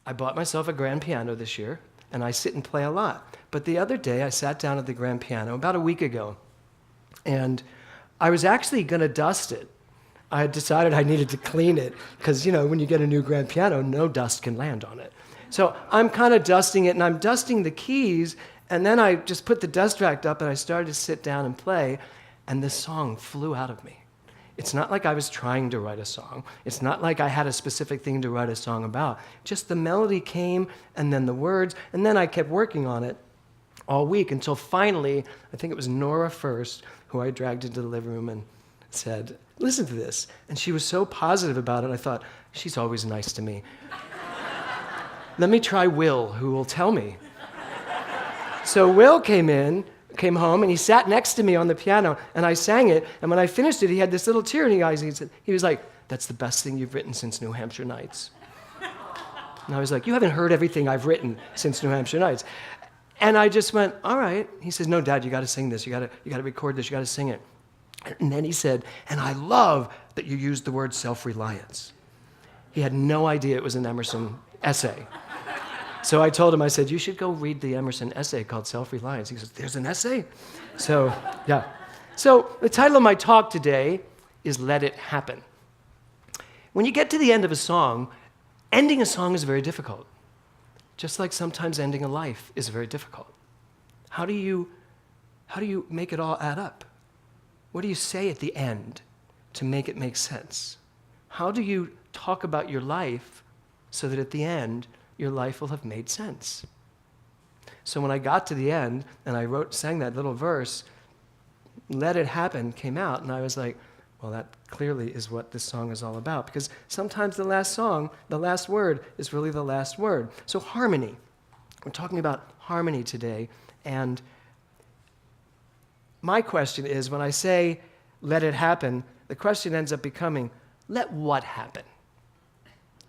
I bought myself a grand piano this year, and I sit and play a lot. But the other day, I sat down at the grand piano about a week ago, and I was actually going to dust it. I had decided I needed to clean it because, when you get a new grand piano, no dust can land on it. So I'm kind of dusting it, and I'm dusting the keys, and then I just put the dust rack up, and I started to sit down and play, and this song flew out of me. It's not like I was trying to write a song. It's not like I had a specific thing to write a song about. Just the melody came, and then the words, and then I kept working on it all week until finally, I think it was Nora first, who I dragged into the living room and said, listen to this. And she was so positive about it, I thought, she's always nice to me. Let me try Will, who will tell me. So Will came home, and he sat next to me on the piano, and I sang it, and when I finished it, he had this little tear in his eyes, and he was like, that's the best thing you've written since New Hampshire Nights. And I was like, you haven't heard everything I've written since New Hampshire Nights. And I just went, all right. He says, no, Dad, you got to sing this. You got to record this. You got to sing it. And then he said, and I love that you used the word self-reliance. He had no idea it was an Emerson essay. So I told him, I said, you should go read the Emerson essay called Self-Reliance. He says, there's an essay? So, yeah. So the title of my talk today is Let It Happen. When you get to the end of a song, ending a song is very difficult. Just like sometimes ending a life is very difficult. How do you make it all add up? What do you say at the end to make it make sense? How do you talk about your life so that at the end, your life will have made sense? So when I got to the end and I sang that little verse, Let It Happen came out, and I was like, well, that clearly is what this song is all about, because sometimes the last word is really the last word. So harmony. We're talking about harmony today, and my question is, when I say let it happen, the question ends up becoming, let what happen?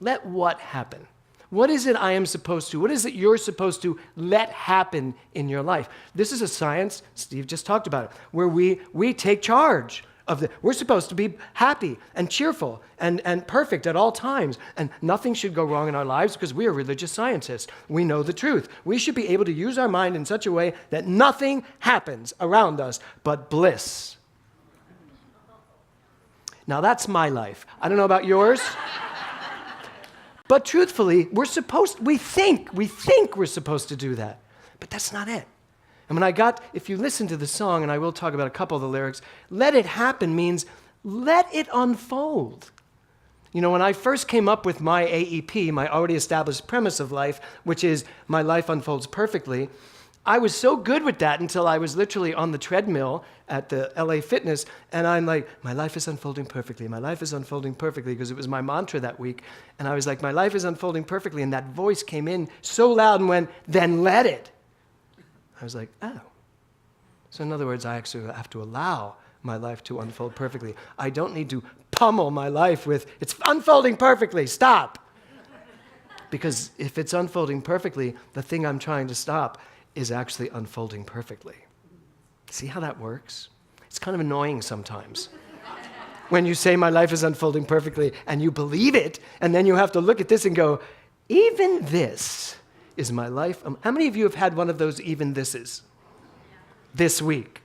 Let what happen? What is it I am supposed to? What is it you're supposed to let happen in your life? This is a science, Steve just talked about it, where we take charge. We're supposed to be happy and cheerful and perfect at all times, and nothing should go wrong in our lives because we are religious scientists. We know the truth. We should be able to use our mind in such a way that nothing happens around us but bliss. Now that's my life. I don't know about yours, but truthfully, we think we're supposed to do that, but that's not it. And if you listen to the song, and I will talk about a couple of the lyrics, let it happen means let it unfold. When I first came up with my AEP, my already established premise of life, which is my life unfolds perfectly, I was so good with that until I was literally on the treadmill at the LA Fitness, and I'm like, my life is unfolding perfectly, my life is unfolding perfectly, because it was my mantra that week. And I was like, my life is unfolding perfectly, and that voice came in so loud and went, then let it. I was like, oh. So in other words, I actually have to allow my life to unfold perfectly. I don't need to pummel my life with, it's unfolding perfectly, stop. Because if it's unfolding perfectly, the thing I'm trying to stop is actually unfolding perfectly. See how that works? It's kind of annoying sometimes. When you say my life is unfolding perfectly and you believe it, and then you have to look at this and go, even this is my life. How many of you have had one of those even thises this week?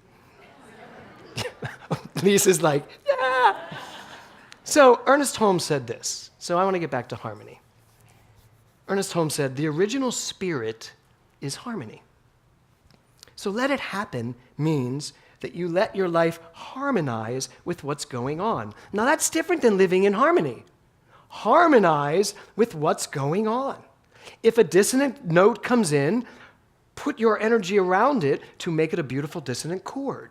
Lisa's like, yeah. So Ernest Holmes said this. So I want to get back to harmony. Ernest Holmes said, the original spirit is harmony. So let it happen means that you let your life harmonize with what's going on. Now that's different than living in harmony. Harmonize with what's going on. If a dissonant note comes in, put your energy around it to make it a beautiful dissonant chord.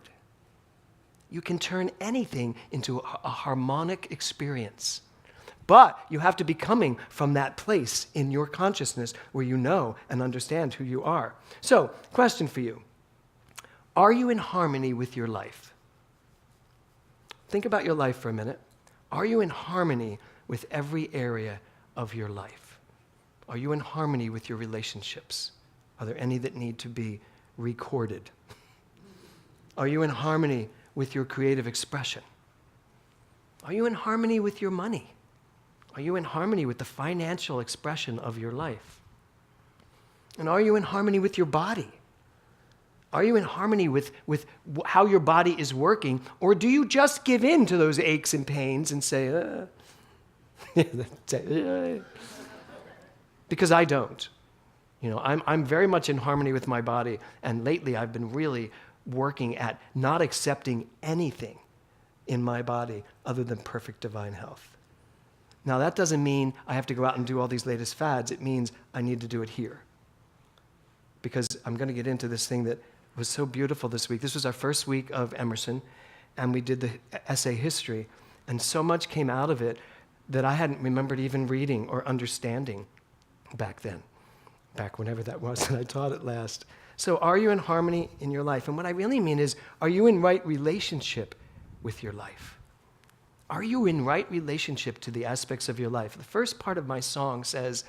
You can turn anything into a harmonic experience. But you have to be coming from that place in your consciousness where you know and understand who you are. So, question for you. Are you in harmony with your life? Think about your life for a minute. Are you in harmony with every area of your life? Are you in harmony with your relationships? Are there any that need to be recorded? Are you in harmony with your creative expression? Are you in harmony with your money? Are you in harmony with the financial expression of your life? And are you in harmony with your body? Are you in harmony with how your body is working? Or do you just give in to those aches and pains and say, Because I don't. I'm very much in harmony with my body, and lately I've been really working at not accepting anything in my body other than perfect divine health. Now, that doesn't mean I have to go out and do all these latest fads. It means I need to do it here. Because I'm going to get into this thing that was so beautiful this week. This was our first week of Emerson, and we did the essay history, and so much came out of it that I hadn't remembered even reading or understanding back then, back whenever that was that I taught it last. So are you in harmony in your life? And what I really mean is, are you in right relationship with your life? Are you in right relationship to the aspects of your life? The first part of my song says,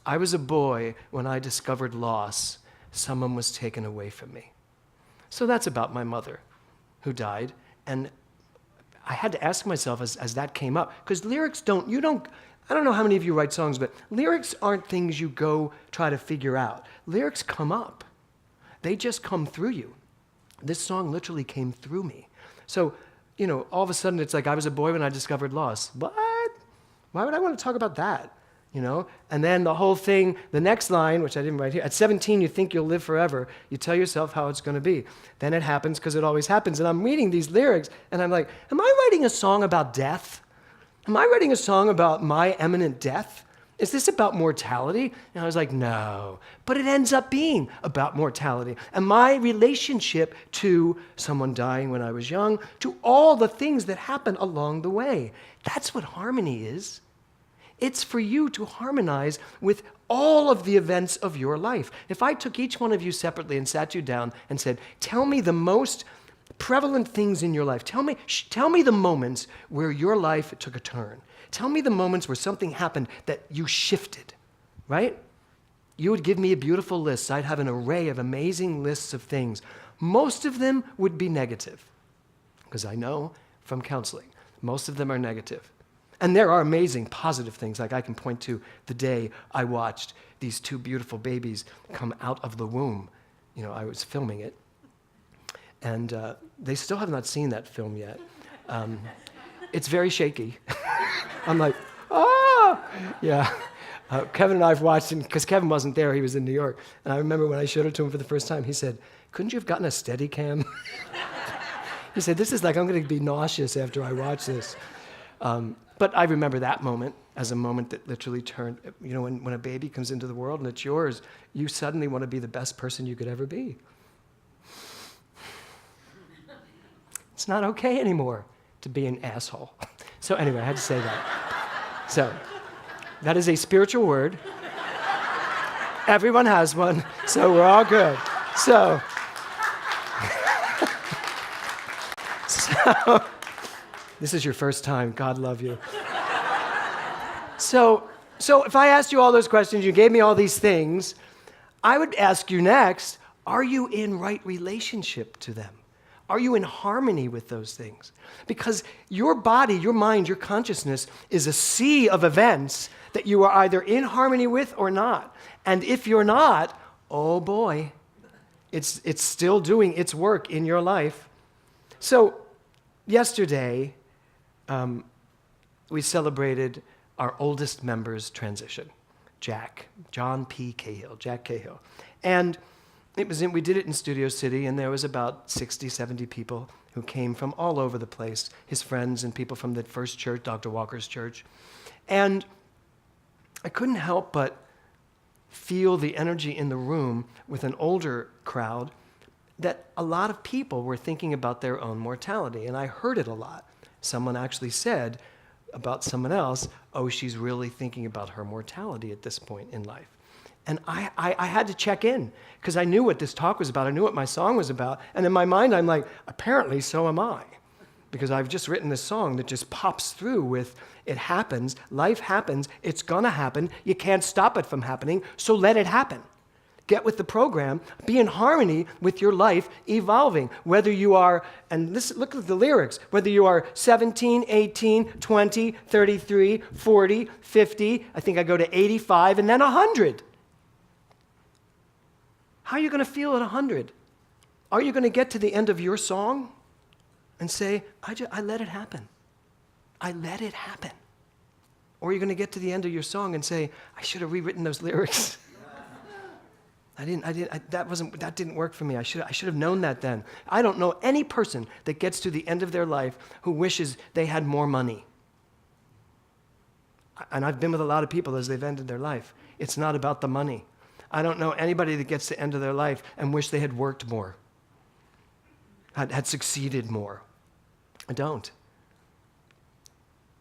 I was a boy when I discovered loss. Someone was taken away from me. So that's about my mother who died. And I had to ask myself as that came up, because lyrics I don't know how many of you write songs, but lyrics aren't things you go try to figure out. Lyrics come up. They just come through you. This song literally came through me. So, all of a sudden it's like, I was a boy when I discovered loss. What? Why would I want to talk about that? And then the whole thing, the next line, which I didn't write here, at 17, you think you'll live forever. You tell yourself how it's going to be. Then it happens because it always happens. And I'm reading these lyrics, and I'm like, am I writing a song about death? Am I writing a song about my imminent death? Is this about mortality? And I was like, no. But it ends up being about mortality and my relationship to someone dying when I was young, to all the things that happen along the way. That's what harmony is. It's for you to harmonize with all of the events of your life. If I took each one of you separately and sat you down and said, tell me the most prevalent things in your life. Tell me the moments where your life took a turn. Tell me the moments where something happened that you shifted, right? You would give me a beautiful list. I'd have an array of amazing lists of things. Most of them would be negative, because I know from counseling, most of them are negative. And there are amazing positive things, like I can point to the day I watched these two beautiful babies come out of the womb. I was filming it, and they still have not seen that film yet. It's very shaky. I'm like, yeah. Kevin and I have watched it, because Kevin wasn't there, he was in New York. And I remember when I showed it to him for the first time, he said, couldn't you have gotten a Steadicam? He said, this is like, I'm going to be nauseous after I watch this. But I remember that moment as a moment that literally turned, when a baby comes into the world and it's yours, you suddenly want to be the best person you could ever be. It's not okay anymore to be an asshole. So anyway, I had to say that. So that is a spiritual word. Everyone has one, so we're all good. So this is your first time. God love you. So if I asked you all those questions, you gave me all these things, I would ask you next, are you in right relationship to them? Are you in harmony with those things? Because your body, your mind, your consciousness is a sea of events that you are either in harmony with or not. And if you're not, oh boy, it's still doing its work in your life. So yesterday, we celebrated our oldest member's transition, John P. Cahill, Jack Cahill. And we did it in Studio City, and there was about 60, 70 people who came from all over the place, his friends and people from the first church, Dr. Walker's church. And I couldn't help but feel the energy in the room with an older crowd that a lot of people were thinking about their own mortality, and I heard it a lot. Someone actually said about someone else, oh, she's really thinking about her mortality at this point in life. And I had to check in, because I knew what this talk was about. I knew what my song was about. And in my mind, I'm like, apparently so am I. Because I've just written this song that just pops through with, it happens, life happens, it's gonna happen, you can't stop it from happening, so let it happen. get with the program, be in harmony with your life evolving. Whether you are, and this, look at the lyrics, whether you are 17, 18, 20, 33, 40, 50, I think I go to 85, and then 100. How are you going to feel at 100? Are you going to get to the end of your song and say, I let it happen. I let it happen. Or are you going to get to the end of your song and say, I should have rewritten those lyrics. That didn't work for me. I should have known that then. I don't know any person that gets to the end of their life who wishes they had more money. And I've been with a lot of people as they've ended their life. It's not about the money. I don't know anybody that gets to the end of their life and wish they had worked more, had succeeded more. I don't.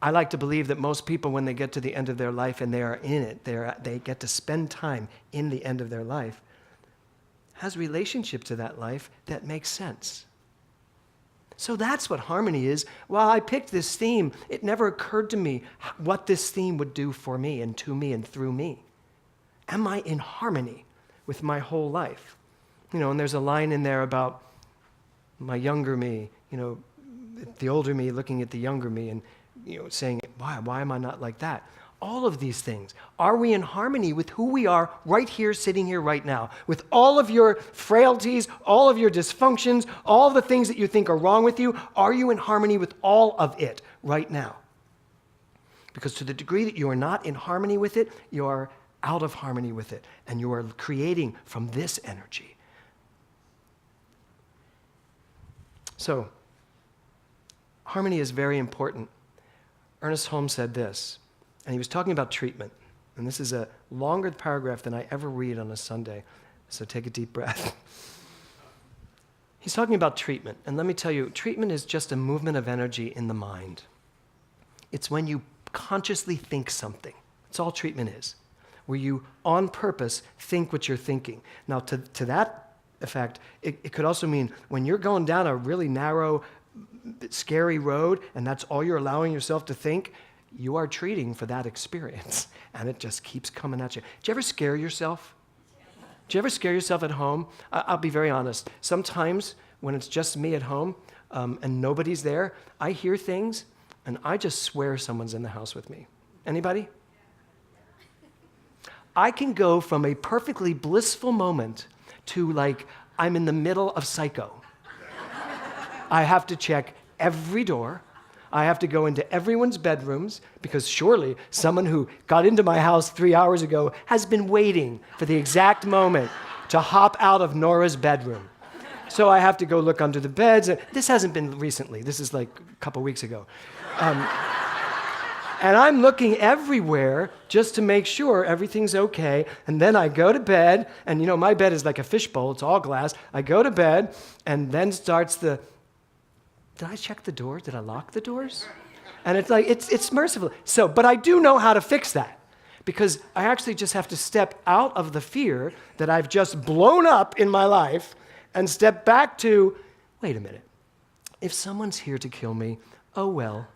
I like to believe that most people, when they get to the end of their life and they are in it, they get to spend time in the end of their life, has relationship to that life that makes sense. So that's what harmony is. While I picked this theme, it never occurred to me what this theme would do for me and to me and through me. Am I in harmony with my whole life? And there's a line in there about my younger me, the older me looking at the younger me and, saying, why am I not like that? All of these things. Are we in harmony with who we are right here, sitting here right now? With all of your frailties, all of your dysfunctions, all of the things that you think are wrong with you, are you in harmony with all of it right now? Because to the degree that you are not in harmony with it, you are out of harmony with it, and you are creating from this energy. So, harmony is very important. Ernest Holmes said this, and he was talking about treatment. And this is a longer paragraph than I ever read on a Sunday, so take a deep breath. He's talking about treatment, and let me tell you, treatment is just a movement of energy in the mind. It's when you consciously think something. That's all treatment is, where you, on purpose, think what you're thinking. Now, to that effect, it could also mean when you're going down a really narrow, scary road, and that's all you're allowing yourself to think, you are treating for that experience, and it just keeps coming at you. Do you ever scare yourself? Do you ever scare yourself at home? I'll be very honest. Sometimes when it's just me at home and nobody's there, I hear things, and I just swear someone's in the house with me. Anybody? I can go from a perfectly blissful moment to like I'm in the middle of Psycho. I have to check every door. I have to go into everyone's bedrooms because surely someone who got into my house 3 hours ago has been waiting for the exact moment to hop out of Nora's bedroom. So I have to go look under the beds. This hasn't been recently. This is like a couple weeks ago. And I'm looking everywhere just to make sure everything's okay. And then I go to bed, and my bed is like a fishbowl. It's all glass. I go to bed, and then starts did I check the door? Did I lock the doors? And it's like, it's merciful. So, but I do know how to fix that because I actually just have to step out of the fear that I've just blown up in my life and step back to, wait a minute. If someone's here to kill me, oh well.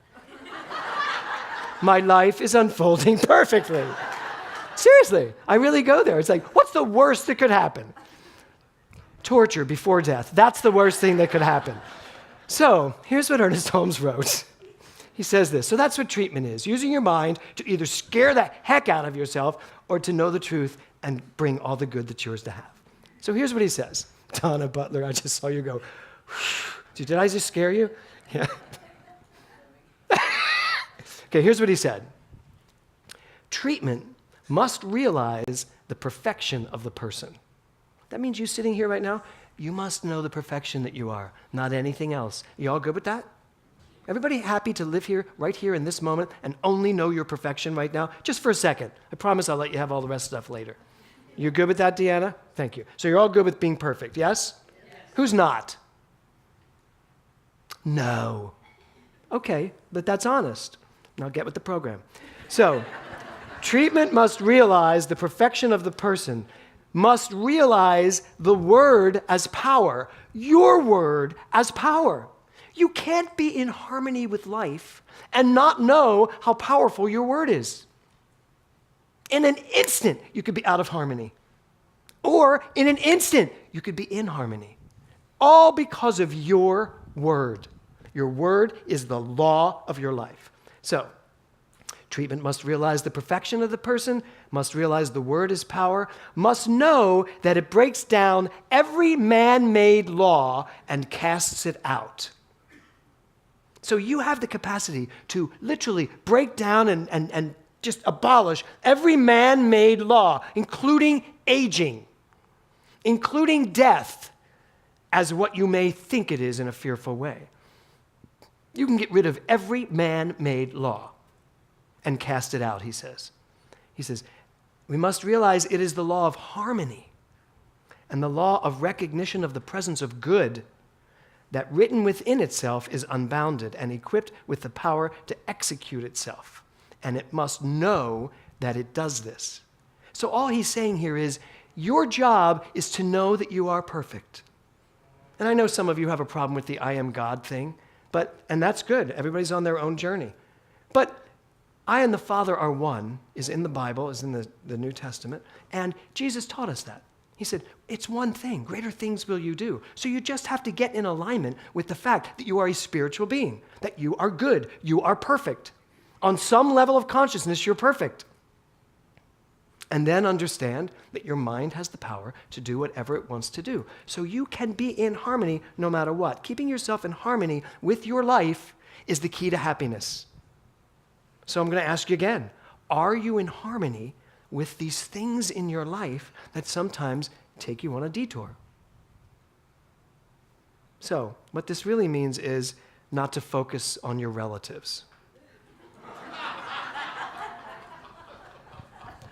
My life is unfolding perfectly. Seriously, I really go there. It's like, what's the worst that could happen? Torture before death. That's the worst thing that could happen. So, here's what Ernest Holmes wrote. He says this, so that's what treatment is, using your mind to either scare the heck out of yourself or to know the truth and bring all the good that's yours to have. So here's what he says. Donna Butler, I just saw you go, did I just scare you? Yeah. Okay, here's what he said. Treatment must realize the perfection of the person. That means you sitting here right now, you must know the perfection that you are, not anything else. You all good with that? Everybody happy to live here, right here in this moment, and only know your perfection right now? Just for a second. I promise I'll let you have all the rest of the stuff later. You're good with that, Deanna? Thank you. So you're all good with being perfect, yes? Yes. Who's not? No. Okay, but that's honest. Now get with the program. So, treatment must realize the perfection of the person, must realize the word as power, your word as power. You can't be in harmony with life and not know how powerful your word is. In an instant, you could be out of harmony. Or in an instant, you could be in harmony. All because of your word. Your word is the law of your life. So, treatment must realize the perfection of the person, must realize the word is power, must know that it breaks down every man-made law and casts it out. So you have the capacity to literally break down and just abolish every man-made law, including aging, including death, as what you may think it is in a fearful way. You can get rid of every man-made law and cast it out, he says. He says, we must realize it is the law of harmony and the law of recognition of the presence of good that written within itself is unbounded and equipped with the power to execute itself. And it must know that it does this. So all he's saying here is, your job is to know that you are perfect. And I know some of you have a problem with the I am God thing, and that's good. Everybody's on their own journey. But I and the Father are one is in the Bible, is in the New Testament, and Jesus taught us that. He said, it's one thing. Greater things will you do. So you just have to get in alignment with the fact that you are a spiritual being, that you are good, you are perfect. On some level of consciousness, you're perfect. And then understand that your mind has the power to do whatever it wants to do. So you can be in harmony no matter what. Keeping yourself in harmony with your life is the key to happiness. So I'm going to ask you again, are you in harmony with these things in your life that sometimes take you on a detour? So what this really means is not to focus on your relatives.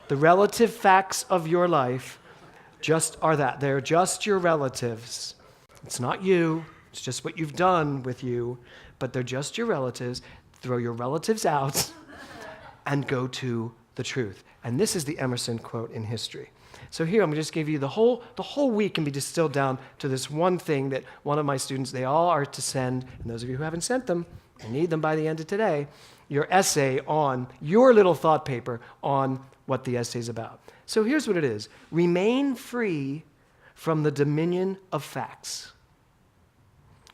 The relative facts of your life just are that. They're just your relatives. It's not you. It's just what you've done with you. But they're just your relatives. Throw your relatives out and go to the truth. And this is the Emerson quote in history. So here I'm going to just give you the whole week can be distilled down to this one thing that one of my students, they all are to send, and those of you who haven't sent them, I need them by the end of today, your essay on, your little thought paper on what the essay is about. So here's what it is. Remain free from the dominion of facts.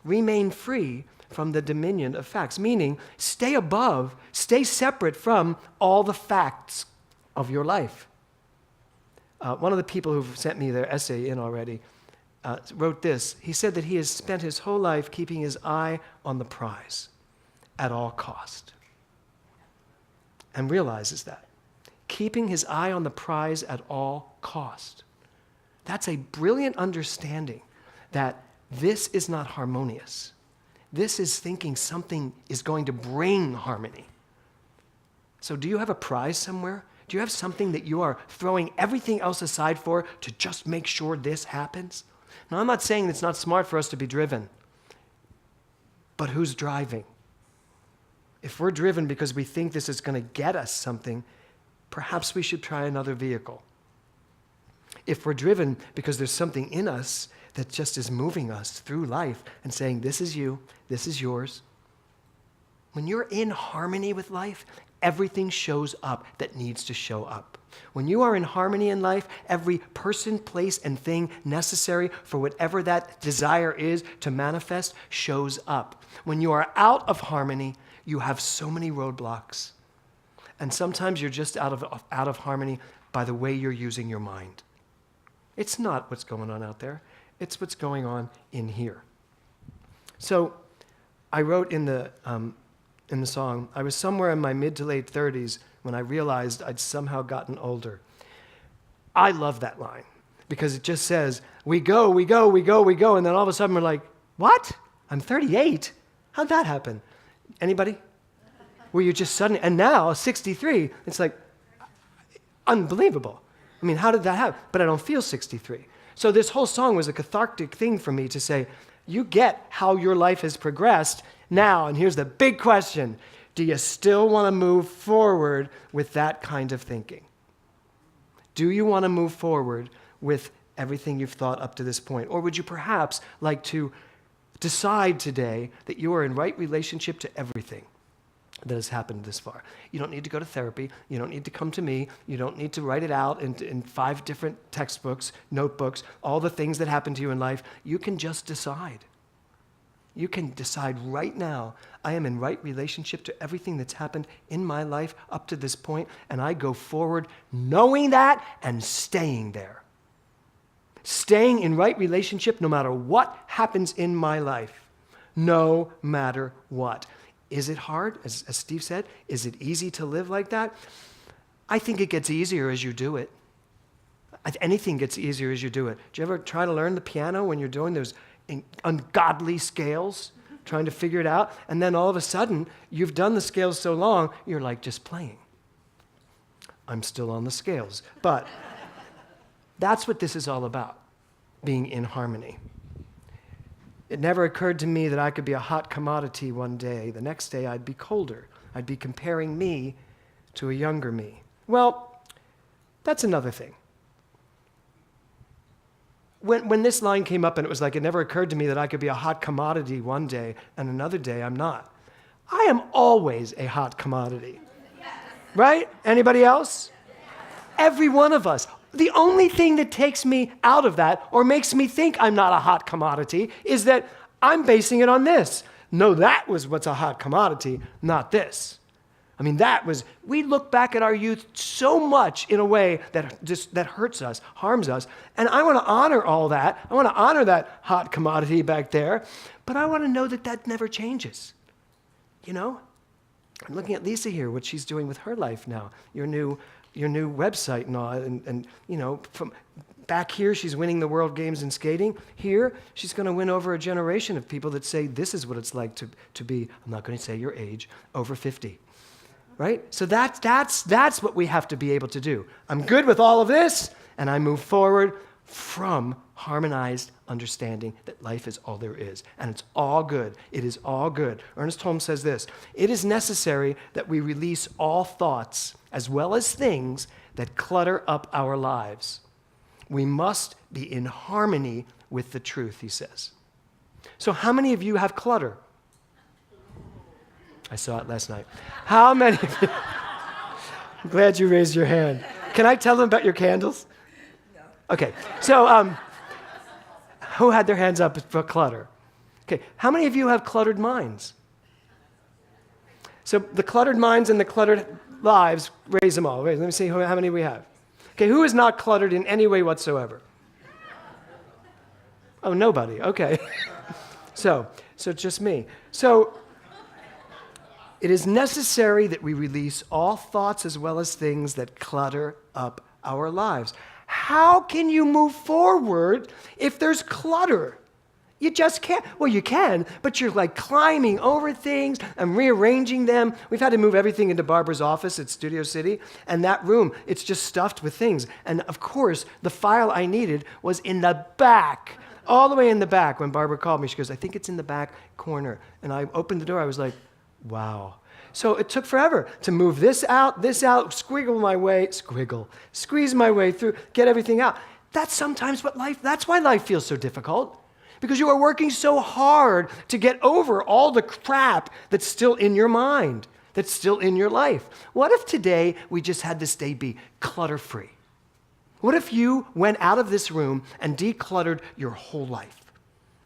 Remain free from the dominion of facts, meaning stay separate from all the facts of your life. One of the people who've sent me their essay in already wrote this. He said that he has spent his whole life keeping his eye on the prize at all cost, and realizes that. Keeping his eye on the prize at all cost. That's a brilliant understanding that this is not harmonious. This is thinking something is going to bring harmony. So do you have a prize somewhere? Do you have something that you are throwing everything else aside for to just make sure this happens? Now, I'm not saying it's not smart for us to be driven, but who's driving? If we're driven because we think this is going to get us something, perhaps we should try another vehicle. If we're driven because there's something in us that just is moving us through life and saying, this is you, this is yours. When you're in harmony with life, everything shows up that needs to show up. When you are in harmony in life, every person, place, and thing necessary for whatever that desire is to manifest shows up. When you are out of harmony, you have so many roadblocks. And sometimes you're just out of harmony by the way you're using your mind. It's not what's going on out there. It's what's going on in here. So I wrote in the song, I was somewhere in my mid to late 30s when I realized I'd somehow gotten older. I love that line because it just says, we go, we go, we go, we go, and then all of a sudden we're like, what? I'm 38? How'd that happen? Anybody? Where you just suddenly, and now 63, it's like unbelievable. I mean, how did that happen? But I don't feel 63. So this whole song was a cathartic thing for me to say, you get how your life has progressed now, and here's the big question. Do you still want to move forward with that kind of thinking? Do you want to move forward with everything you've thought up to this point? Or would you perhaps like to decide today that you are in right relationship to everything? that has happened this far. You don't need to go to therapy. You don't need to come to me. You don't need to write it out in 5 different textbooks, notebooks, all the things that happen to you in life. You can just decide. You can decide right now, I am in right relationship to everything that's happened in my life up to this point, and I go forward knowing that and staying there. Staying in right relationship no matter what happens in my life. No matter what. Is it hard? As Steve said, is it easy to live like that? I think it gets easier as you do it. Anything gets easier as you do it. Do you ever try to learn the piano when you're doing those ungodly scales, trying to figure it out? And then all of a sudden, you've done the scales so long, you're like just playing. I'm still on the scales. But that's what this is all about, being in harmony. It never occurred to me that I could be a hot commodity one day. The next day, I'd be colder. I'd be comparing me to a younger me. Well, that's another thing. When this line came up and it was like, it never occurred to me that I could be a hot commodity one day and another day I'm not. I am always a hot commodity. Right? Anybody else? Every one of us. The only thing that takes me out of that or makes me think I'm not a hot commodity is that I'm basing it on this. No, that was what's a hot commodity, not this. I mean, we look back at our youth so much in a way that hurts us, harms us, and I want to honor all that. I want to honor that hot commodity back there, but I want to know that never changes. You know? I'm looking at Lisa here, what she's doing with her life now, your new website and all, and you know, from back here, she's winning the world games in skating. Here, she's going to win over a generation of people that say this is what it's like to be, I'm not going to say your age, over 50. Right? So that's what we have to be able to do. I'm good with all of this, and I move forward from harmonized understanding that life is all there is, and it's all good. It is all good. Ernest Holmes says this, it is necessary that we release all thoughts as well as things that clutter up our lives. We must be in harmony with the truth, he says. So how many of you have clutter? I saw it last night. How many of you? I'm glad you raised your hand. Can I tell them about your candles? No. Okay, so who had their hands up for clutter? Okay, how many of you have cluttered minds? So the cluttered minds and the cluttered lives, raise them all. Let me see how many we have. Okay, who is not cluttered in any way whatsoever? Oh, nobody, okay. So it's just me. So it is necessary that we release all thoughts as well as things that clutter up our lives. How can you move forward if there's clutter? You just can't. Well, you can, but you're like climbing over things and rearranging them. We've had to move everything into Barbara's office at Studio City, and that room, it's just stuffed with things. And of course, the file I needed was in the back, all the way in the back. When Barbara called me, she goes, I think it's in the back corner. And I opened the door, I was like, wow. So it took forever to move this out, squeeze my way through, get everything out. That's why life feels so difficult. Because you are working so hard to get over all the crap that's still in your mind, that's still in your life. What if today we just had this day be clutter-free? What if you went out of this room and decluttered your whole life?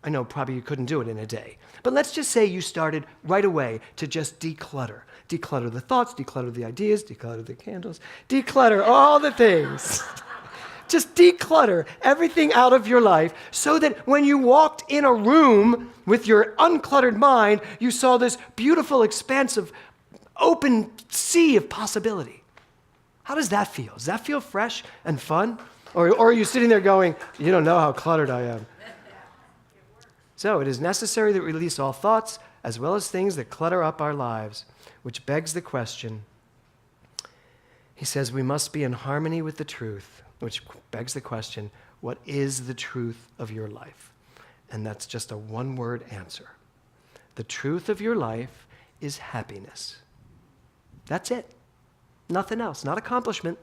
I know probably you couldn't do it in a day. But let's just say you started right away to just declutter. Declutter the thoughts, declutter the ideas, declutter the candles, declutter all the things. Just declutter everything out of your life so that when you walked in a room with your uncluttered mind, you saw this beautiful, expansive, open sea of possibility. How does that feel? Does that feel fresh and fun? Or are you sitting there going, you don't know how cluttered I am? So it is necessary that we release all thoughts as well as things that clutter up our lives, which begs the question. He says we must be in harmony with the truth, which begs the question, what is the truth of your life? And that's just a one-word answer. The truth of your life is happiness. That's it. Nothing else, not accomplishment.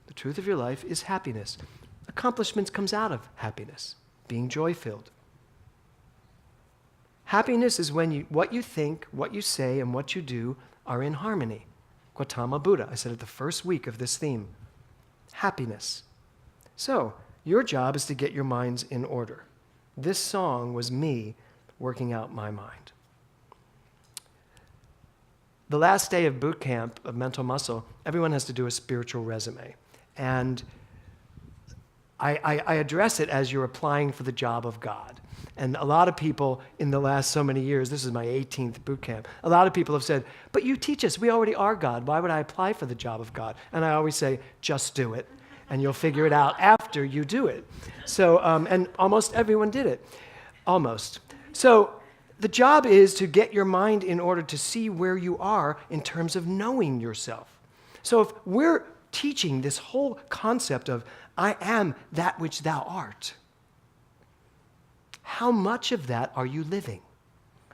The truth of your life is happiness. Accomplishments comes out of happiness, being joy-filled. Happiness is when what you think, what you say, and what you do are in harmony. Gautama Buddha, I said it the first week of this theme. Happiness. So, your job is to get your minds in order. This song was me working out my mind. The last day of boot camp of Mental Muscle, everyone has to do a spiritual resume. And I address it as you're applying for the job of God. And a lot of people in the last so many years, this is my 18th boot camp, a lot of people have said, but you teach us, we already are God. Why would I apply for the job of God? And I always say, just do it. And you'll figure it out after you do it. So, and almost everyone did it. Almost. So the job is to get your mind in order to see where you are in terms of knowing yourself. So if we're teaching this whole concept of, I am that which thou art, how much of that are you living?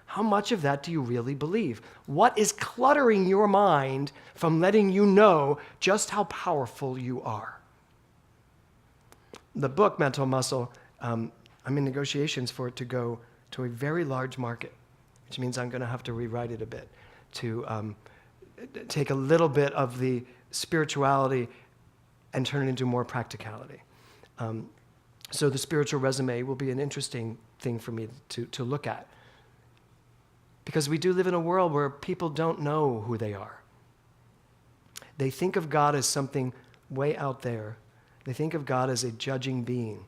How much of that do you really believe? What is cluttering your mind from letting you know just how powerful you are? The book, Mental Muscle, I'm in negotiations for it to go to a very large market, which means I'm going to have to rewrite it a bit to take a little bit of the spirituality and turn it into more practicality. So the spiritual resume will be an interesting thing for me to look at. Because we do live in a world where people don't know who they are. They think of God as something way out there. They think of God as a judging being.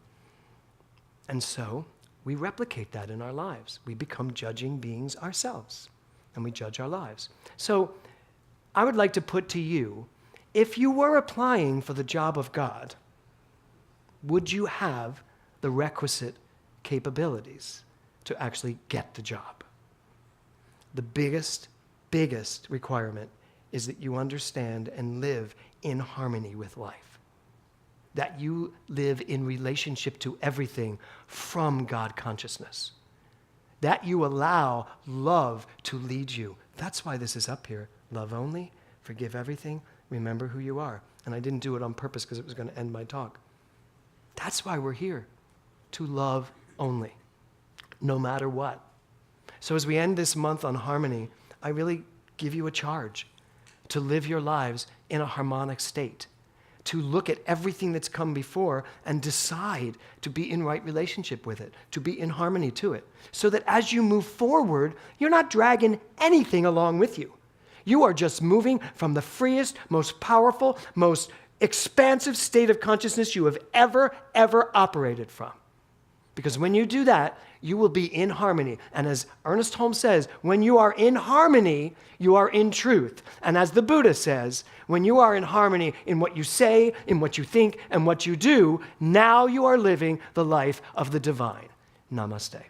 And so we replicate that in our lives. We become judging beings ourselves, and we judge our lives. So I would like to put to you, if you were applying for the job of God, would you have the requisite capabilities to actually get the job? The biggest requirement is that you understand and live in harmony with life. That you live in relationship to everything from God consciousness. That you allow love to lead you. That's why this is up here. Love only, forgive everything, remember who you are. And I didn't do it on purpose because it was going to end my talk. That's why we're here, to love only, no matter what. So as we end this month on harmony, I really give you a charge to live your lives in a harmonic state, to look at everything that's come before and decide to be in right relationship with it, to be in harmony to it, so that as you move forward, you're not dragging anything along with you. You are just moving from the freest, most powerful, most expansive state of consciousness you have ever operated from. Because when you do that, you will be in harmony. And as Ernest Holmes says, when you are in harmony, you are in truth. And as the Buddha says, when you are in harmony in what you say, in what you think, and what you do, now you are living the life of the divine. Namaste.